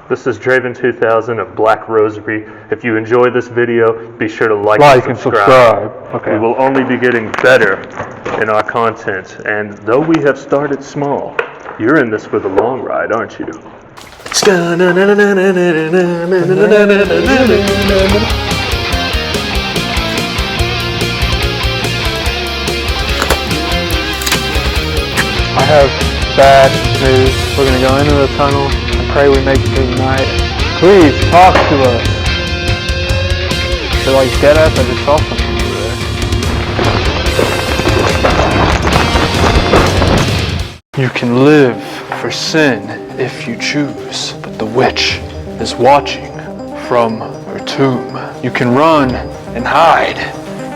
This is Draven 2000 of Black Rosary. If you enjoy this video, be sure to like and subscribe. Okay. We will only be getting better in our content, and though we have started small, you're in this for the long ride, aren't you? I have bad news. We're gonna go into the tunnel and pray we make it through the night. Please talk to us. They're like dead ass. I just saw something over there. You can live for sin if you choose, but the witch is watching from her tomb. You can run and hide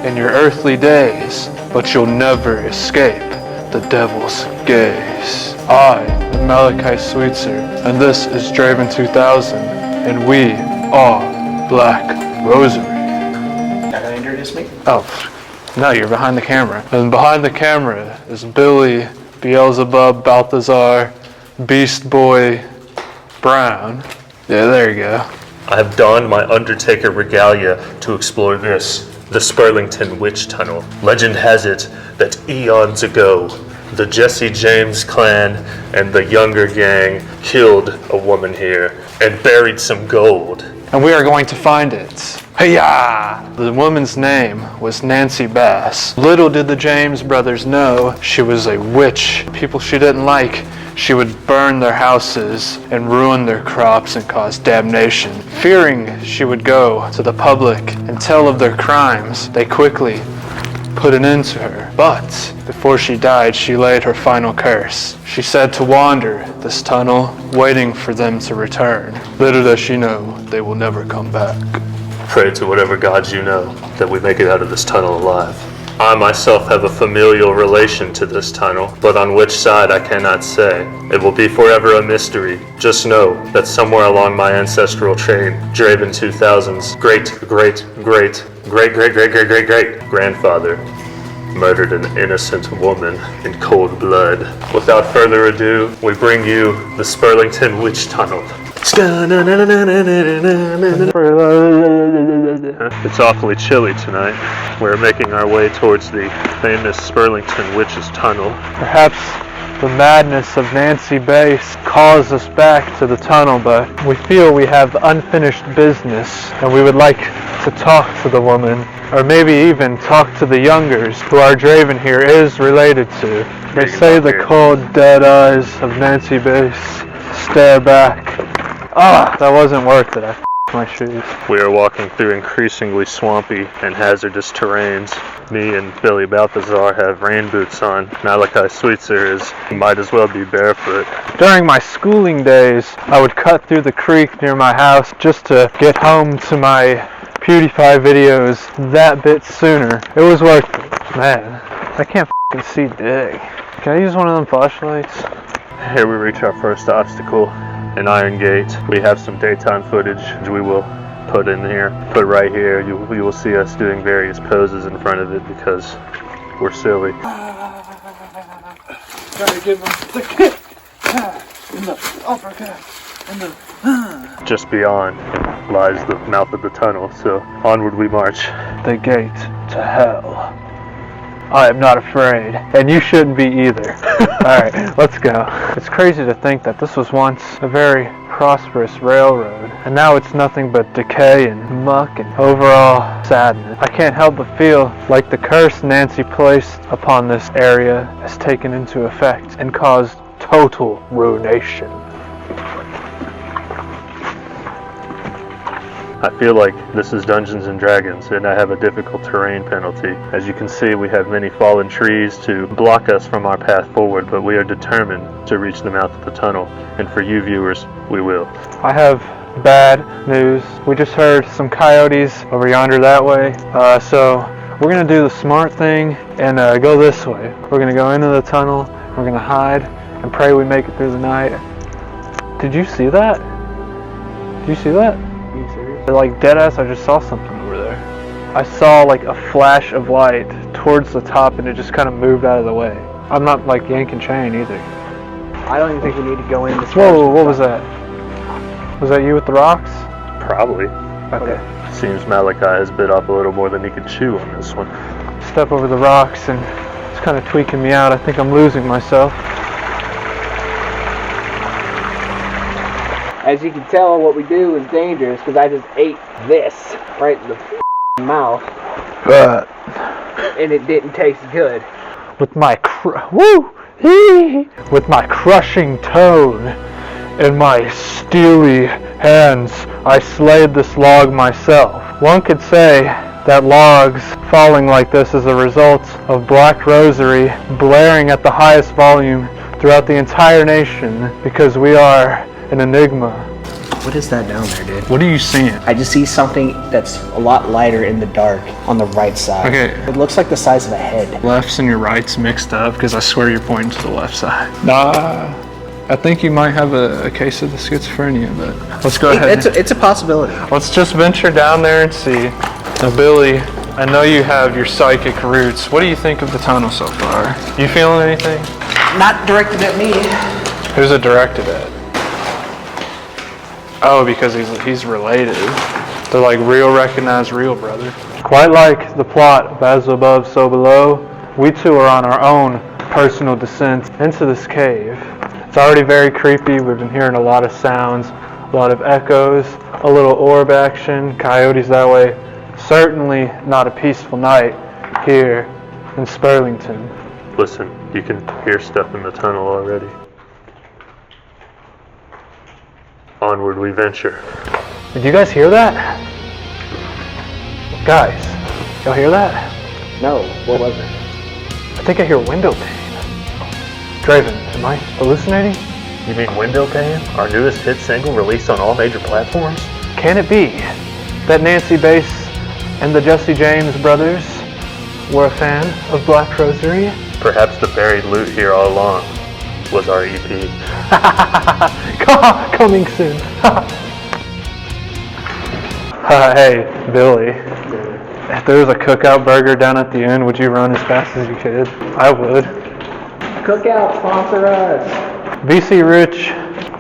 in your earthly days, but you'll never escape the devil's gaze. I am Malachi Sweetser, and this is Draven 2000, and we are Black Rosary. Not gonna introduce me? Oh, no, you're behind the camera. And behind the camera is Billy, Beelzebub, Balthazar, Beast Boy, Brown. Yeah, there you go. I have donned my Undertaker regalia to explore this, the Spurlington Witch Tunnel. Legend has it that eons ago, the Jesse James clan and the Younger gang killed a woman here and buried some gold. And we are going to find it. Hey-ya! The woman's name was Nancy Bass. Little did the James brothers know she was a witch. People she didn't like, she would burn their houses and ruin their crops and cause damnation. Fearing she would go to the public and tell of their crimes, they quickly put an end to her. But before she died, she laid her final curse. She said to wander this tunnel, waiting for them to return. Little does she know, they will never come back. Pray to whatever gods you know that we make it out of this tunnel alive. I myself have a familial relation to this tunnel, but on which side I cannot say. It will be forever a mystery. Just know that somewhere along my ancestral chain, Draven 2000's great grandfather murdered an innocent woman in cold blood. Without further ado, we bring you the Spurlington Witch Tunnel. It's awfully chilly tonight. We're making our way towards the famous Spurlington Witch's Tunnel. Perhaps the madness of Nancy Bass calls us back to the tunnel, but we feel we have unfinished business and we would like to talk to the woman, or maybe even talk to the Youngers, who our Draven here is related to. They say the cold, dead eyes of Nancy Bass stare back. Ah, that wasn't worth it. I f***ed my shoes. We are walking through increasingly swampy and hazardous terrains. Me and Billy Balthazar have rain boots on. Malachi Sweetser might as well be barefoot. During my schooling days, I would cut through the creek near my house just to get home to my PewDiePie videos that bit sooner. It was worth it. Man, I can't f***ing see dig. Can I use one of them flashlights? Here we reach our first obstacle, an iron gate. We have some daytime footage we will put in here. But right here, you will see us doing various poses in front of it because we're silly. Gotta give him the kick, and the uppercut, and the Just beyond lies the mouth of the tunnel, so onward we march. The gate to hell. I am not afraid, and you shouldn't be either. Alright, let's go. It's crazy to think that this was once a very prosperous railroad, and now it's nothing but decay and muck and overall sadness. I can't help but feel like the curse Nancy placed upon this area has taken into effect and caused total ruination. I feel like this is Dungeons and Dragons, and I have a difficult terrain penalty. As you can see, we have many fallen trees to block us from our path forward, but we are determined to reach the mouth of the tunnel, and for you viewers, we will. I have bad news. We just heard some coyotes over yonder that way, so we're going to do the smart thing and go this way. We're going to go into the tunnel, we're going to hide, and pray we make it through the night. Did you see that? Did you see that? Like dead ass, I just saw something over there. I saw like a flash of light towards the top and it just kind of moved out of the way. I'm not like yanking chain either. I don't even think we need to go in this Whoa, what was that? Was that you with the rocks? Probably. Okay. Seems Malachi has bit off a little more than he could chew on this one. Step over the rocks and it's kind of tweaking me out. I think I'm losing myself. As you can tell, what we do is dangerous because I just ate this right in the mouth, and it didn't taste good. With my with my crushing tone and my steely hands, I slayed this log myself. One could say that logs falling like this is a result of Black Rosary blaring at the highest volume throughout the entire nation because we are an enigma. What is that down there, dude? What are you seeing? I just see something that's a lot lighter in the dark on the right side. Okay. It looks like the size of a head. Lefts and your rights mixed up because I swear you're pointing to the left side. Nah, I think you might have a case of the schizophrenia, but let's go ahead. It's a possibility. Let's just venture down there and see. Now, Billy, I know you have your psychic roots. What do you think of the tunnel so far? You feeling anything? Not directed at me. Who's it directed at? Oh, because he's related. They're like real recognized real, brother. Quite like the plot of As Above, So Below, we too are on our own personal descent into this cave. It's already very creepy. We've been hearing a lot of sounds, a lot of echoes, a little orb action, coyotes that way. Certainly not a peaceful night here in Spurlington. Listen, you can hear stuff in the tunnel already. Onward we venture. Did you guys hear that? Guys, y'all hear that? No, what was it? I think I hear window pane. Draven, am I hallucinating? You mean Window Pane? Our newest hit single released on all major platforms? Can it be that Nancy Bass and the Jesse James brothers were a fan of Black Rosary? Perhaps the buried loot here all along was our EP. Coming soon. Hey, Billy. If there was a cookout burger down at the end, would you run as fast as you could? I would. Cookout, sponsor us. VC Rich,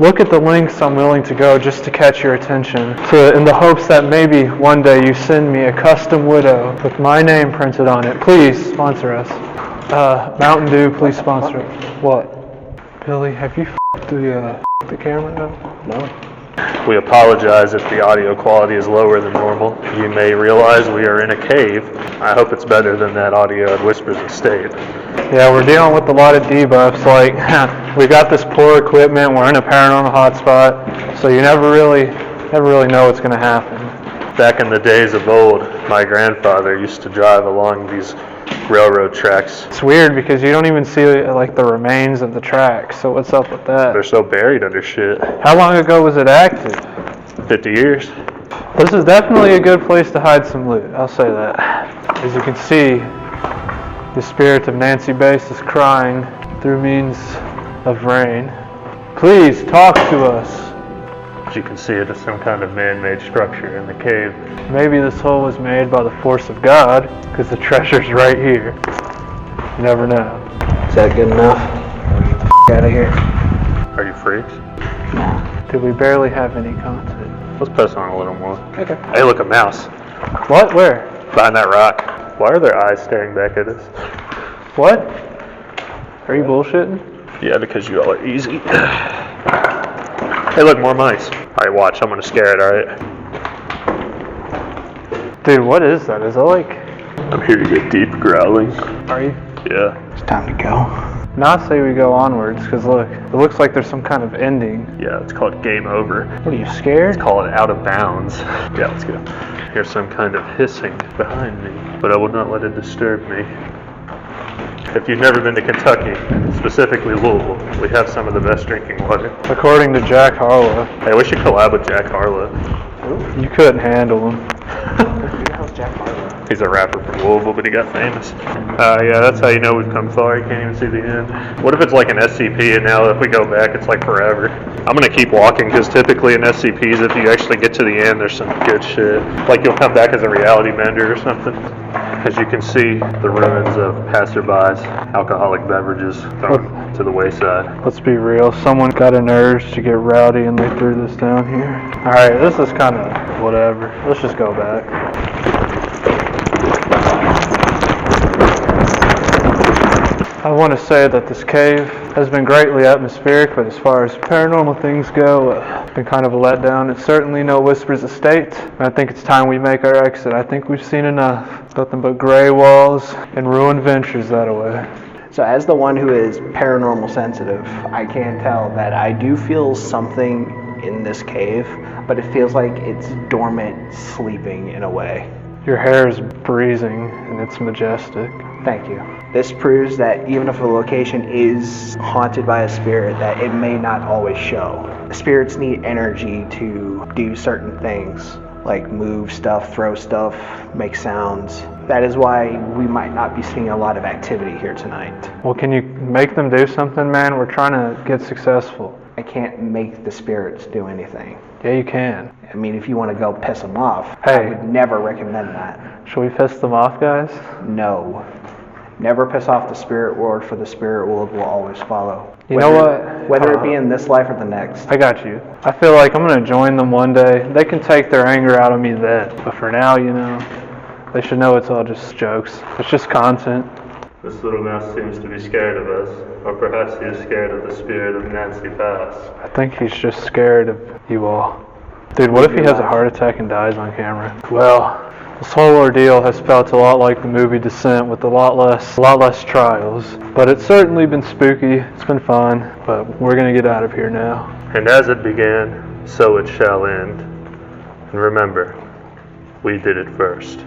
look at the lengths I'm willing to go just to catch your attention, in the hopes that maybe one day you send me a custom widow with my name printed on it. Please sponsor us. Mountain Dew, please sponsor it. What? Billy, have you the camera now? No. We apologize if the audio quality is lower than normal. You may realize we are in a cave. I hope it's better than that audio at Whispers Estate. Yeah, we're dealing with a lot of debuffs. Like, we got this poor equipment. We're in a paranormal hotspot, so you never really know what's going to happen. Back in the days of old, my grandfather used to drive along these railroad tracks. It's weird because you don't even see like the remains of the tracks. So what's up with that? They're so buried under shit. How long ago was it active? 50 years. This is definitely a good place to hide some loot. I'll say that. As you can see, the spirit of Nancy Bass is crying through means of rain. Please talk to us. As you can see, it is some kind of man-made structure in the cave. Maybe this hole was made by the force of God, because the treasure's right here. You never know. Is that good enough? Out of here. Are you freaks? Dude, we barely have any content. Let's press on a little more. Okay. Hey, look, a mouse. What? Where? Behind that rock. Why are their eyes staring back at us? What? Are you bullshitting? Yeah, because you all are easy. Hey, look, more mice. Alright, watch. I'm gonna scare it, alright? Dude, what is that? Is that like... I'm hearing a deep growling. Are you? Yeah. It's time to go. Not say we go onwards, because look, it looks like there's some kind of ending. Yeah, it's called game over. What are you, scared? It's called out of bounds. Yeah, let's go. Here's some kind of hissing behind me, but I will not let it disturb me. If you've never been to Kentucky, specifically Louisville, we have some of the best drinking water. According to Jack Harlow. Hey, we should collab with Jack Harlow. You couldn't handle him. How's Jack Harlow? He's a rapper from Louisville, but he got famous. Yeah, that's how you know we've come far. You can't even see the end. What if it's like an SCP, and now if we go back, it's like forever? I'm gonna keep walking, because typically in SCPs, if you actually get to the end, there's some good shit. Like you'll come back as a reality bender or something. As you can see, the ruins of passerbys, alcoholic beverages thrown to the wayside. Let's be real, someone got an urge to get rowdy and they threw this down here. Alright, this is kind of whatever. Let's just go back. I want to say that this cave has been greatly atmospheric, but as far as paranormal things go, it's been kind of a letdown. It's certainly no Whispers Estate, and I think it's time we make our exit. I think we've seen enough. Nothing but gray walls and ruined ventures that way. So as the one who is paranormal sensitive, I can tell that I do feel something in this cave, but it feels like it's dormant, sleeping in a way. Your hair is breezing, and it's majestic. Thank you. This proves that even if a location is haunted by a spirit, that it may not always show. Spirits need energy to do certain things, like move stuff, throw stuff, make sounds. That is why we might not be seeing a lot of activity here tonight. Well, can you make them do something, man? We're trying to get successful. I can't make the spirits do anything. Yeah, you can. I mean, if you want to go piss them off, Hey. I would never recommend that. Should we piss them off, guys? No. Never piss off the spirit world, for the spirit world will always follow. You know what? Whether it be in this life or the next. I got you. I feel like I'm going to join them one day. They can take their anger out of me then. But for now, you know, they should know it's all just jokes. It's just content. This little mouse seems to be scared of us, or perhaps he is scared of the spirit of Nancy Bass. I think he's just scared of you all. Dude, what if he has a heart attack and dies on camera? Well, this whole ordeal has felt a lot like the movie Descent, with a lot less trials. But it's certainly been spooky. It's been fun. But we're going to get out of here now. And as it began, so it shall end. And remember, we did it first.